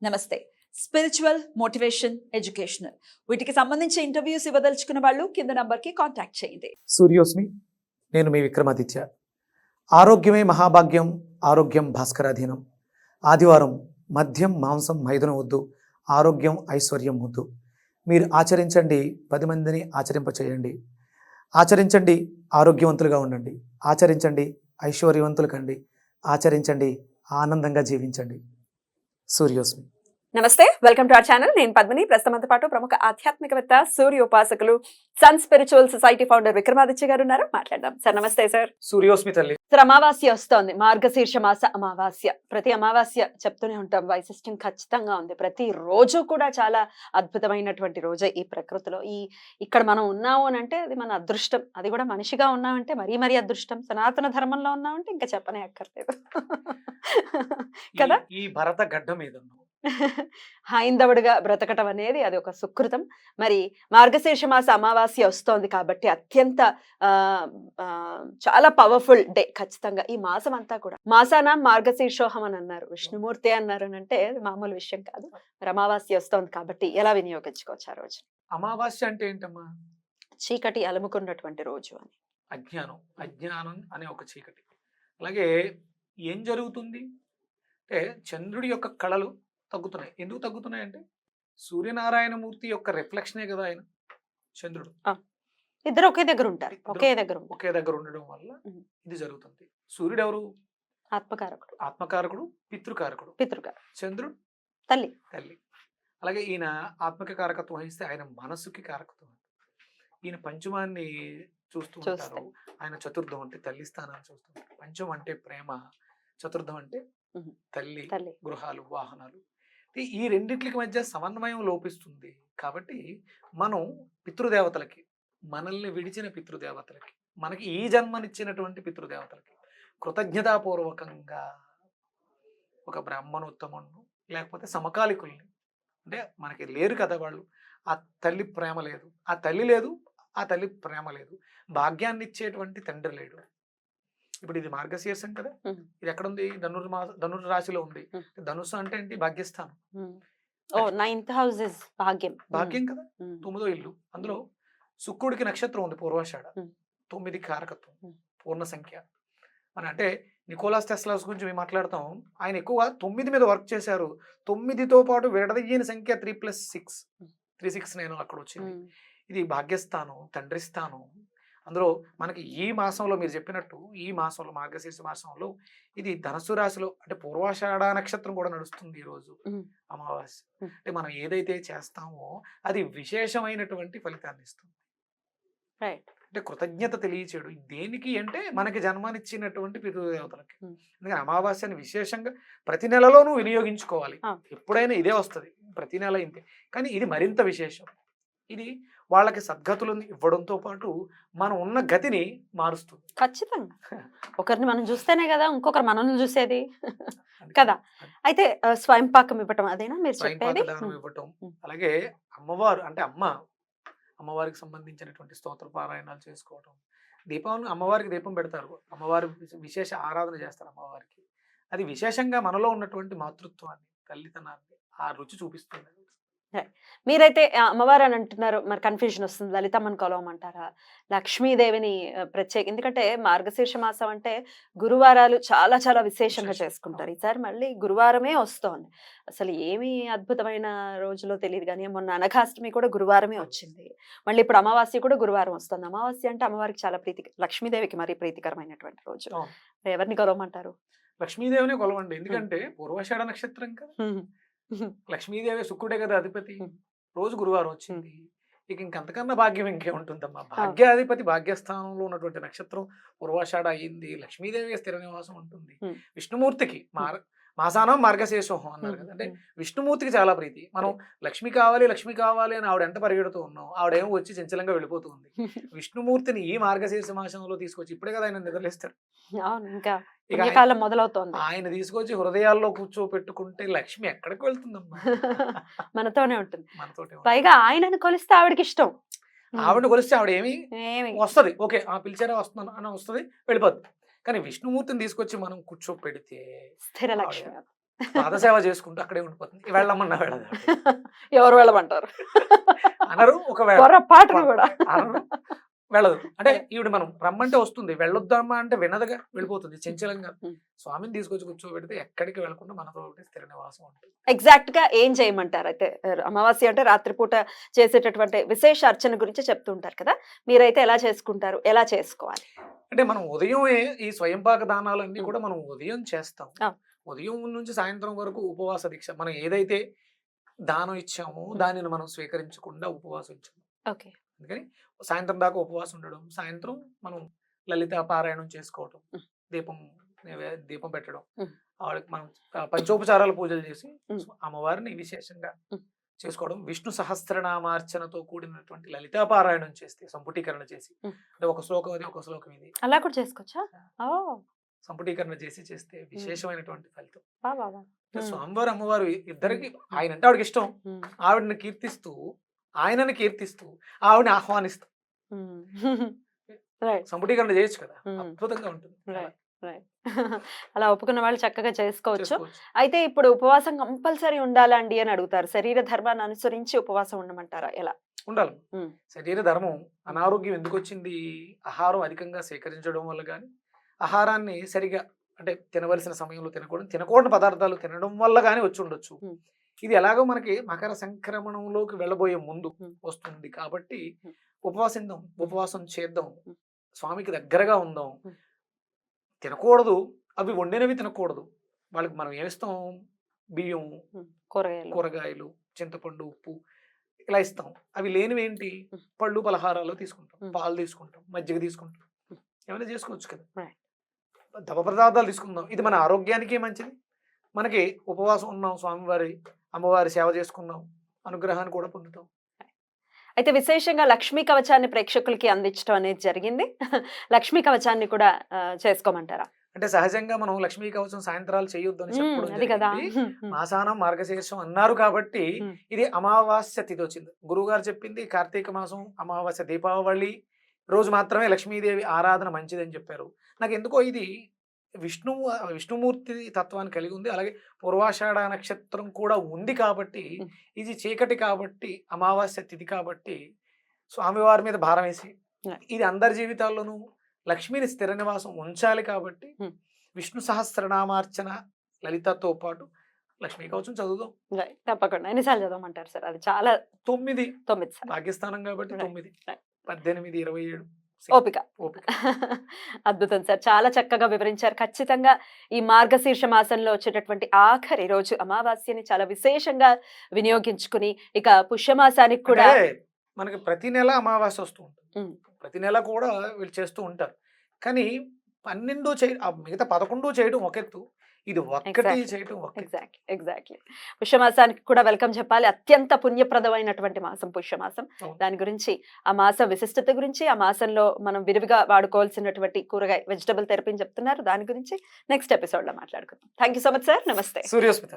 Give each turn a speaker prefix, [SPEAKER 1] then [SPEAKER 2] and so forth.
[SPEAKER 1] నమస్తే. Spiritual, motivation, educational వీటికి సంబంధించి ఇంటర్వ్యూస్ ఇవ్వదలుచుకున్న వాళ్ళు కింద నంబర్కి కాంటాక్ట్ చేయండి.
[SPEAKER 2] సూర్యోస్మి, నేను మీ విక్రమాదిత్య. ఆరోగ్యమే మహాభాగ్యం, ఆరోగ్యం భాస్కరాధీనం. ఆదివారం మద్యం మాంసం మైదనం వద్దు, ఆరోగ్యం ఐశ్వర్యం వద్దు. మీరు ఆచరించండి, 10 మందిని ఆచరింపచేయండి. ఆచరించండి, ఆరోగ్యవంతులుగా ఉండండి. ఆచరించండి, ఐశ్వర్యవంతులు కండి. ఆచరించండి, ఆనందంగా జీవించండి. సూర్యోస్మి.
[SPEAKER 1] నమస్తే, వెల్కమ్ టు అవర్ ఛానల్. నేను పద్మిని. ప్రస్తుతంతో పాటు ప్రముఖ ఆధ్యాత్మికవేత్త, సూర్య ఉపాసకులు, sun spiritual society founder Vikramaditya గారు ఉన్నారు. మాట్లాడదాం. సార్ నమస్తే. సార్
[SPEAKER 2] సూర్యోస్మి తల్లి.
[SPEAKER 1] సార్, అమావాస్య వస్తోంది, మార్గశీర్ష మాస అమావాస్య. ప్రతి అమావాస్య చెప్తూనే ఉంటాం, వైశిష్ట్యం ఖచ్చితంగా ఉంది. ప్రతి రోజు కూడా చాలా అద్భుతమైనటువంటి రోజే ఈ ప్రకృతిలో. ఇక్కడ మనం ఉన్నాము అని అంటే అది మన అదృష్టం. అది కూడా మనిషిగా ఉన్నామంటే మరీ మరీ అదృష్టం. సనాతన ధర్మంలో ఉన్నామంటే ఇంకా చెప్పనే అక్కర్లేదు కదా.
[SPEAKER 2] ఈ భరత గడ్డ మీద
[SPEAKER 1] హైందవుడిగా బ్రతకటం అనేది అది ఒక సుకృతం. మరి మార్గశీర్ష మాస అమావాస్య వస్తోంది కాబట్టి అత్యంత చాలా పవర్ఫుల్ డే ఖచ్చితంగా ఈ మాసం అంతా కూడా. మాసాన మార్గశీర్షోహం అని అన్నారు, విష్ణుమూర్తి అన్నారు అని అంటే మామూలు విషయం కాదు. మరి అమావాస్య వస్తోంది కాబట్టి ఎలా వినియోగించుకోవచ్చు ఆ రోజు?
[SPEAKER 2] అమావాస్య అంటే ఏంటమ్మా?
[SPEAKER 1] చీకటి అలుముకున్నటువంటి రోజు అని.
[SPEAKER 2] అజ్ఞానం, అజ్ఞానం అనే ఒక చీకటి. అలాగే ఏం జరుగుతుంది అంటే చంద్రుడి యొక్క కళలు తగ్గుతున్నాయి. ఎందుకు తగ్గుతున్నాయి అంటే సూర్యనారాయణమూర్తి యొక్క రిఫ్లెక్షనే కదా ఆయన చంద్రుడు.
[SPEAKER 1] ఇద్దరు ఒకే దగ్గర ఉంటారు, ఒకే దగ్గర
[SPEAKER 2] ఉండడం వల్ల ఇది జరుగుతుంది. సూర్యుడు ఎవరు?
[SPEAKER 1] ఆత్మకారకుడు.
[SPEAKER 2] ఆత్మకారకుడు, పితృకారకుడు. చంద్రుడు
[SPEAKER 1] తల్లి.
[SPEAKER 2] అలాగే ఈయన ఆత్మక కారకత్వం వహిస్తే ఆయన మనసుకి కారకత్వం. ఈయన పంచమాన్ని చూస్తూ ఉంటారు. ఆయన చతుర్థం అంటే తల్లి స్థానాన్ని చూస్తుంటారు. పంచం అంటే ప్రేమ, చతుర్థం అంటే తల్లి, గృహాలు, వాహనాలు. ఈ రెండిట్లకి మధ్య సమన్వయం లోపిస్తుంది. కాబట్టి మనం పితృదేవతలకి, మనల్ని విడిచిన పితృదేవతలకి, మనకి ఈ జన్మనిచ్చినటువంటి పితృదేవతలకి కృతజ్ఞతాపూర్వకంగా ఒక బ్రాహ్మణోత్తమును లేకపోతే సమకాలికుల్ని, అంటే మనకి లేరు కదా వాళ్ళు, ఆ తల్లి ప్రేమ లేదు, ఆ తల్లి లేదు, ఆ తల్లి ప్రేమ లేదు, భాగ్యాన్ని ఇచ్చేటువంటి తండ్రి లేడు. ఇప్పుడు ఇది మార్గశీర్షం కదా, ఇది ఎక్కడ ఉంది? ధనుర్ రాశిలో ఉంది. ధనుసు అంటే ఏంటి? భాగ్యస్థానం. భాగ్యం కదా, 9వ ఇల్లు. అందులో శుక్రుడికి నక్షత్రం ఉంది పూర్వాషాఢ, 9 కారకత్వం, పూర్ణ సంఖ్య. మన అంటే నికోలాస్ టెస్లా గురించి మేము మాట్లాడతాం. ఆయన ఎక్కువ 9 మీద వర్క్ చేశారు. 9తో పాటు విడదీయని సంఖ్య 3+6, 369 అక్కడ వచ్చింది. ఇది భాగ్యస్థానం, తండ్రి స్థానం. అందులో మనకి ఈ మాసంలో మీరు చెప్పినట్టు ఈ మాసంలో మార్గశీర్ష మాసంలో ఇది ధనుసు రాశిలో అంటే పూర్వాషాఢ నక్షత్రం కూడా నడుస్తుంది ఈరోజు అమావాస్య. అంటే మనం ఏదైతే చేస్తామో అది విశేషమైనటువంటి ఫలితాన్ని ఇస్తుంది. అంటే కృతజ్ఞత తెలియచేయడు. దేనికి అంటే మనకి జన్మనిచ్చినటువంటి పితృదేవతలకి. అందుకని అమావాస్యని విశేషంగా ప్రతి నెలలోనూ వినియోగించుకోవాలి. ఎప్పుడైనా ఇదే వస్తుంది, ప్రతి నెల ఇంతే. కానీ ఇది మరింత విశేషం. ఇది వాళ్ళకి సద్గతులను ఇవ్వడంతో పాటు మనం ఉన్న గతిని మారుస్తుంది.
[SPEAKER 1] ఖచ్చితంగా ఒకరిని మనం చూస్తేనే కదా ఇంకొకరు మనల్ని చూసేది కదా. అయితే స్వయం పాకం ఇవ్వటం అదేనా మీరు చెప్పేది?
[SPEAKER 2] దానం ఇవ్వటం. అలాగే అమ్మవారు అంటే అమ్మవారికి సంబంధించినటువంటి స్తోత్ర పారాయణాలు చేసుకోవటం. దీపావళి అమ్మవారికి దీపం పెడతారు, అమ్మవారి విశేష ఆరాధన చేస్తారు అమ్మవారికి. అది విశేషంగా మనలో ఉన్నటువంటి మాతృత్వాన్ని, తల్లితనాన్ని ఆ రుచి చూపిస్తుంది.
[SPEAKER 1] మీరైతే అమ్మవారు అని అంటున్నారు, మరి కన్ఫ్యూజన్ వస్తుంది. లలితమ్మని కొలవమంటారా, లక్ష్మీదేవిని ప్రత్యేక? ఎందుకంటే మార్గశీర్ష మాసం అంటే గురువారాలు చాలా చాలా విశేషంగా చేసుకుంటారు. ఈసారి మళ్ళీ గురువారమే వస్తోంది. అసలు ఏమి అద్భుతమైన రోజులో తెలియదు కానీ మొన్న అనఘాష్టమి కూడా గురువారమే వచ్చింది. మళ్ళీ ఇప్పుడు అమావాస్య కూడా గురువారం వస్తుంది. అమావాస్య అంటే అమ్మవారికి చాలా లక్ష్మీదేవికి మరీ ప్రీతికరమైనటువంటి రోజు. ఎవరిని కొలవమంటారు?
[SPEAKER 2] లక్ష్మీదేవిని కొలవండి. ఎందుకంటే పూర్వాషాఢ నక్షత్రం కదా, లక్ష్మీదేవి శుక్రుడే కదా అధిపతి. రోజు గురువారం వచ్చింది. ఇక ఇంకంతకన్నా భాగ్యం ఇంకేముంటుందమ్మా. భాగ్యాధిపతి భాగ్యస్థానంలో ఉన్నటువంటి నక్షత్రం పూర్వాషాఢ అయ్యింది. లక్ష్మీదేవి స్థిర నివాసం ఉంటుంది. విష్ణుమూర్తికి మాసానం మార్గశీర్షోహం అన్నారు కదా, అంటే విష్ణుమూర్తికి చాలా ప్రీతి. మనం లక్ష్మి కావాలి అని ఆవిడ ఎంత పరిగెడుతూ ఉన్నాం, ఆవిడేమో వచ్చి చంచలంగా వెళ్ళిపోతూ ఉంది. విష్ణుమూర్తిని ఈ మార్గశీర్ష మాసంలో తీసుకొచ్చి ఇప్పుడే కదా ఆయన నిద్రలేస్తాడు.
[SPEAKER 1] మొదలవుతోంది.
[SPEAKER 2] ఆయన తీసుకొచ్చి హృదయాల్లో కూర్చోపెట్టుకుంటే లక్ష్మి ఎక్కడికి వెళ్తుందమ్మా?
[SPEAKER 1] మనతోనే ఉంటుంది. పైగా ఆయనను కొలిస్తే ఆవిడకి ఇష్టం.
[SPEAKER 2] ఆవిడని కొలిస్తే ఆవిడ ఏమి వస్తుంది, ఓకే పిలిచారా వస్తున్నాను అని వస్తుంది, వెళ్ళిపోద్ది. కానీ విష్ణుమూర్తిని తీసుకొచ్చి మనం కూర్చోపెడితే
[SPEAKER 1] స్థిర లక్ష్మి
[SPEAKER 2] పాదసేవ చేసుకుంటూ అక్కడే ఉండిపోతుంది. వెళ్ళమన్నా వెళ్ళదు ఆవిడ.
[SPEAKER 1] ఎవరు వెళ్ళమంటారు?
[SPEAKER 2] అనరు, ఒకవేళ
[SPEAKER 1] పొరపాటున కూడా.
[SPEAKER 2] అనరు, వెళ్ళదు. అంటే ఈవిడ మనం రమ్మంటే వస్తుంది, వెళ్ళొద్దామా అంటే వినదుగా, వెళ్ళిపోతుంది చంచలంగా. స్వామిని తీసుకొచ్చి కూర్చోబెడితే ఎక్కడికి వెళ్ళకుండా మనతో ఒకటి స్థిర నివాసం ఉంటుంది.
[SPEAKER 1] ఎగ్జాక్ట్ గా ఏం చేయమంటారు అయితే? అమావాస్య అంటే రాత్రిపూట చేసేటటువంటి విశేష అర్చన గురించి చెప్తూ ఉంటారు కదా, మీరైతే ఎలా చేసుకుంటారు, ఎలా చేసుకోవాలి?
[SPEAKER 2] అంటే మనం ఉదయం ఈ స్వయంపాక దానాలన్నీ కూడా మనం ఉదయం చేస్తాం.
[SPEAKER 1] ఆ.
[SPEAKER 2] ఉదయం నుంచి సాయంత్రం వరకు ఉపవాస దీక్ష. మనం ఏదైతే దానం ఇచ్చామో దానిని మనం స్వీకరించకుండా ఉపవాసం ఇచ్చాము.
[SPEAKER 1] ఓకే.
[SPEAKER 2] అందుకని సాయంత్రం దాకా ఉపవాసం ఉండడం, సాయంత్రం మనం లలిత పారాయణం చేసుకోవడం, దీపం దీపం పెట్టడం, ఆవిడకి మనం పంచోపచారాల పూజలు చేసి అమ్మవారిని విశేషంగా చేసుకోవడం, విష్ణు సహస్రనామార్చనతో కూడినటువంటి లలితా పారాయణం చేస్తే, సంపుటీకరణ చేసి, అంటే ఒక శ్లోకం అది ఒక శ్లోకం ఇది
[SPEAKER 1] అలా కూడా చేసుకోవచ్చా?
[SPEAKER 2] సంపుటీకరణ చేస్తే విశేషమైనటువంటి ఫలితం.
[SPEAKER 1] Hmm.
[SPEAKER 2] స్వామివారు అమ్మవారు ఇద్దరికి, ఆయన అంటే ఆవిడకి ఇష్టం, ఆవిడని కీర్తిస్తూ ఆయనని కీర్తిస్తూ ఆవిడని ఆహ్వానిస్తూ సంపుటీకరణ చేయొచ్చు కదా, అద్భుతంగా ఉంటుంది.
[SPEAKER 1] అలా ఒప్పుకున్న వాళ్ళు చక్కగా చేసుకోవచ్చు. అయితే ఇప్పుడు ఉపవాసం కంపల్సరీ ఉండాలండి అని అడుగుతారు. శరీర ధర్మాన్ని అనుసరించి ఉపవాసం ఉండమంటారా? ఎలా
[SPEAKER 2] ఉండాలి? శరీర ధర్మం, అనారోగ్యం ఎందుకు వచ్చింది? ఆహారం అధికంగా సేకరించడం వల్ల కానీ, ఆహారాన్ని సరిగా అంటే తినవలసిన సమయంలో తినకూడని పదార్థాలు తినడం వల్ల కానీ వచ్చి ఉండొచ్చు. ఇది ఎలాగో మనకి మకర సంక్రమణంలోకి వెళ్ళబోయే ముందు వస్తుంది కాబట్టి ఉపవాసం చేద్దాం, స్వామికి దగ్గరగా ఉందాం. తినకూడదు, అవి వండినవి తినకూడదు. వాళ్ళకి మనం ఏమిస్తాం? బియ్యం, కూరగాయలు, చింతపండు, ఉప్పు ఇలా ఇస్తాం. అవి లేనివి ఏంటి? పళ్ళు పలహారాలు తీసుకుంటాం, పాలు తీసుకుంటాం, మజ్జిగ తీసుకుంటాం, ఏమైనా చేసుకోవచ్చు కదా. దవ పదార్థాలు తీసుకుందాం, ఇది మన ఆరోగ్యానికి మంచిది. మనకి ఉపవాసం ఉన్నాం, స్వామివారి అమ్మవారి సేవ చేసుకున్నాం, అనుగ్రహాన్ని కూడా పొందుతాం.
[SPEAKER 1] అయితే విశేషంగా లక్ష్మీ కవచాన్ని ప్రేక్షకులకి అందించడం అనేది జరిగింది. లక్ష్మీ కవచాన్ని కూడా చేసుకోమంటారా?
[SPEAKER 2] అంటే సహజంగా మనం లక్ష్మీ కవచం సాయంత్రాలు చేయొద్దు అని చెప్పడం జరిగింది. మాసానం మార్గశీర్షం అన్నారు కాబట్టి ఇది అమావాస్య తిథి వచ్చింది. గురువు గారు చెప్పింది కార్తీక మాసం అమావాస్య దీపావళి రోజు మాత్రమే లక్ష్మీదేవి ఆరాధన మంచిదని చెప్పారు. నాకు ఎందుకో ఇది విష్ణుమూర్తి తత్వాన్ని కలిగి ఉంది. అలాగే పూర్వాషాఢ నక్షత్రం కూడా ఉంది కాబట్టి, ఇది చీకటి కాబట్టి, అమావాస్య తిథి కాబట్టి స్వామివారి మీద భారం వేసి, ఇది అందరి జీవితాల్లోనూ లక్ష్మిని స్థిర నివాసం ఉంచాలి కాబట్టి విష్ణు సహస్రనామార్చన లలితతో పాటు లక్ష్మీ కవచం చదువుదాం.
[SPEAKER 1] తప్పకుండా. ఎన్నిసార్లు చదవమంటారు సార్? అది చాలా
[SPEAKER 2] 9
[SPEAKER 1] సార్లు.
[SPEAKER 2] పాకిస్తానం కాబట్టి 9, 18, 27
[SPEAKER 1] ఓపిక. అద్భుతం సార్, చాలా చక్కగా వివరించారు. ఖచ్చితంగా ఈ మార్గశీర్ష మాసంలో వచ్చేటటువంటి ఆఖరి రోజు అమావాస్యని చాలా విశేషంగా వినియోగించుకుని, ఇక పుష్యమాసానికి కూడా
[SPEAKER 2] మనకి ప్రతి నెల అమావాస్య వస్తూ ఉంటుంది, ప్రతి నెల కూడా వీళ్ళు చేస్తూ ఉంటారు. కానీ 12 మిగతా 11 చేయడం ఒక ఎత్తు, ఇది ఒక్కటి చేయడం
[SPEAKER 1] ఎగ్జాక్ట్లీ. పుష్యమాసానికి కూడా వెల్కమ్ చెప్పాలి. అత్యంత పుణ్యప్రదమైనటువంటి మాసం పుష్యమాసం. దాని గురించి, ఆ మాస విశిష్టత గురించి, ఆ మాసంలో మనం విరివిగా వాడుకోవాల్సినటువంటి కూరగాయ వెజిటబుల్ థెరపీని చెప్తున్నారు. దాని గురించి నెక్స్ట్ ఎపిసోడ్ లో మాట్లాడుకుందాం. Thank you so much sir. నమస్తే.
[SPEAKER 2] సూర్యోస్మిత.